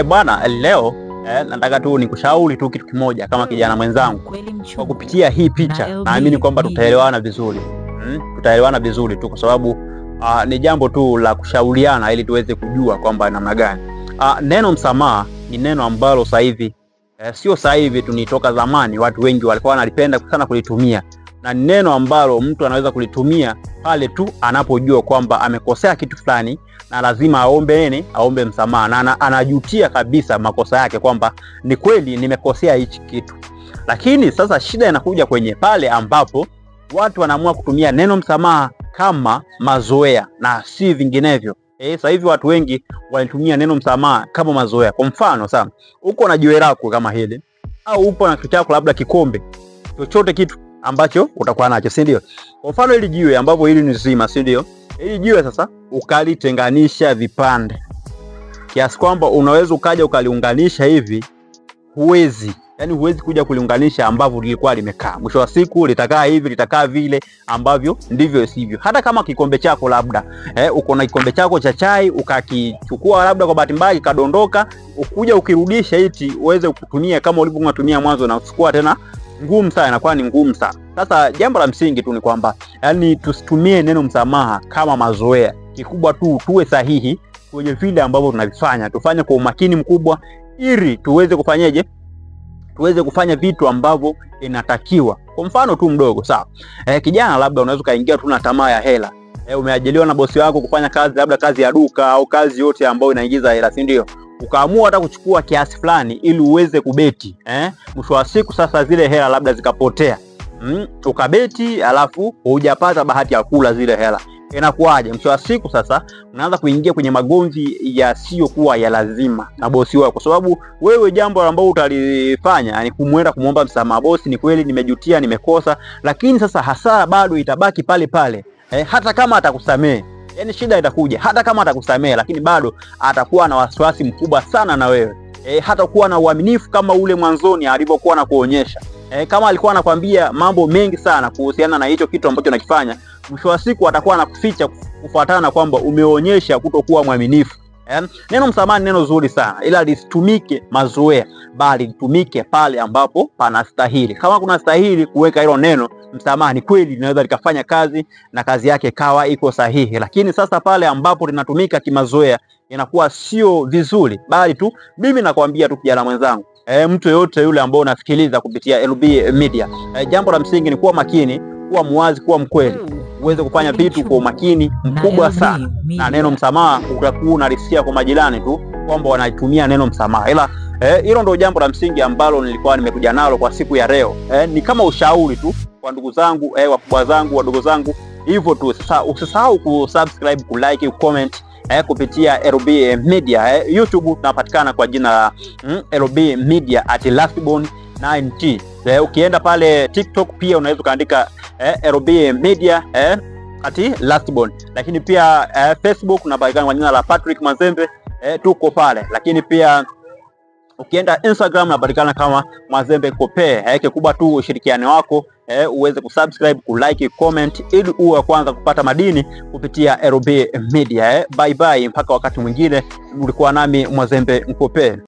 Bwana leo nataka tu nikushauri tu kitu kimoja kama kijana mwenzangu. Kwa kupitia hii picha naamini kwamba tutaelewana vizuri. Tutaelewana vizuri tu kwa sababu ni jambo tu la kushauriana ili tuweze kujua kwamba namna gani. Neno msamaha ni neno ambalo sasa hivi sio sasa hivi tu, nitoka zamani watu wengi walikuwa wanalipenda sana kulitumia. Na neno ambalo mtu anaweza kulitumia pale tu anapojua kwamba amekosea kitu fulani na lazima aombe msamaha na anajutia kabisa makosa yake kwamba ni kweli nimekosea hichi kitu. Lakini sasa shida inakuja kwenye pale ambapo watu wanaamua kutumia neno msamaha kama mazoea na si vinginevyo. Sasa hivi watu wengi wanatumia neno msamaha kama mazoea. Kwa mfano sasa, uko na jiwe lako kama hili au upo na kitu chako labda kikombe, chochote kitu ambacho utakuwa nacho, si ndio? Kwa mfano hili jiwe ambapo hili ni zima, si ndio? Hili jiwe sasa ukalitenganisha vipande kiasi kwamba unaweza ukaja ukaliunganisha hivi, huwezi kuja kuliunganisha ambavyo lilikuwa limekaa. Mwisho wa siku litakaa hivi, litakaa vile ambavyo ndivyo sivyo. Hata kama kikombe chako labda uko na kikombe chako cha chai ukakichukua labda kwa bahati mbaya kadondoka, ukuja ukirudisha eti uweze kutumia kama ulivyotumia mwanzo na uchukua tena, ngumu sana, inakuwa ni ngumu sana. Sasa jambo la msingi tu ni kwamba tusitumie neno msamaha kama mazoea. Kikubwa tu tuwe sahihi kwenye vile ambavyo tunavifanya, tufanye kwa umakini mkubwa ili tuweze kufanyaje, tuweze kufanya vitu ambavyo inatakiwa. Kwa mfano tu mdogo, sawa. Kijana labda unaweza kaingia tu na tamaa ya hela. Umeajiliwa na bosi wako kufanya kazi, labda kazi ya duka au kazi yote ambayo inaingiza hela, si ndio? Ukaamua hata kuchukua kiasi fulani ili uweze kubeti. Mwisho wa siku sasa zile hela labda zikapotea. Ukabeti alafu hujapata bahati ya kula zile hela. Inakuaje? Mwisho wa siku sasa unaanza kuingia kwenye magomvi yasiyokuwa ya lazima na bosi wako, kwa sababu wewe jambo ambalo utalifanya ni kumuomba msamaha. Bosi, ni kweli nimejutia, nimekosa, lakini sasa hasara bado itabaki pale pale. Hata kama atakusamehe, shida itakuja, hata kama atakusamehe lakini bado atakuwa na wasiwasi mkubwa sana na wewe. Hata kuwa na uaminifu kama ule mwanzoni alivyokuwa na kuonyesha. Kama alikuwa anakuambia mambo mengi sana kuhusiana na hicho kitu ambacho unakifanya, mwisho wa siku atakuwa anakuficha kufuatana na kwamba umeonyesha kutokuwa mwaminifu. Neno msamaha ni neno zuri sana, ila lisitumike mazoea, bali litumike pale ambapo panastahili. Kama kuna stahili kuweka hilo neno msamaha, ni kweli linaweza likafanya kazi na kazi yake kawa iko sahihi. Lakini sasa pale ambapo linatumika kimazoea inakuwa sio vizuri. Bali tu mimi nakwambia tu kijana mwenzangu, mtu yote yule ambao unasikiliza kupitia LB Media, jambo la msingi ni kuwa makini, kuwa muwazi, kuwa mkweli, uweze kufanya vitu kwa umakini mkubwa sana. Na neno msamaha utakuwa unalisikia kwa majirani tu kwamba wanaitumia neno msamaha. Ila hilo ndio jambo la msingi ambalo nilikuwa nimekuja nalo kwa siku ya leo. Ni kama ushauri tu kwa ndugu zangu, wakubwa zangu, wadogo zangu, hivyo tu. Sasa usisahau kusubscribe, kulike, kucomment kupitia LB Media. YouTube tunapatikana kwa jina la LB Media @lastborn9t. Ukienda pale TikTok pia unaweza kaandika LB Media @lastborn. Lakini pia Facebook unapatikana kwa jina la Patrick Mwazembe, tuko pale. Lakini pia ukienda Instagram unapatikana kama Mwazembe Kope. Kikubwa tu ushirikiano wako, uweze kusubscribe, kulike, comment ili uwe kwanza kupata madini kupitia LB Media. Bye bye mpaka wakati mwingine. Ulikuwa nami Mwazembe Kope.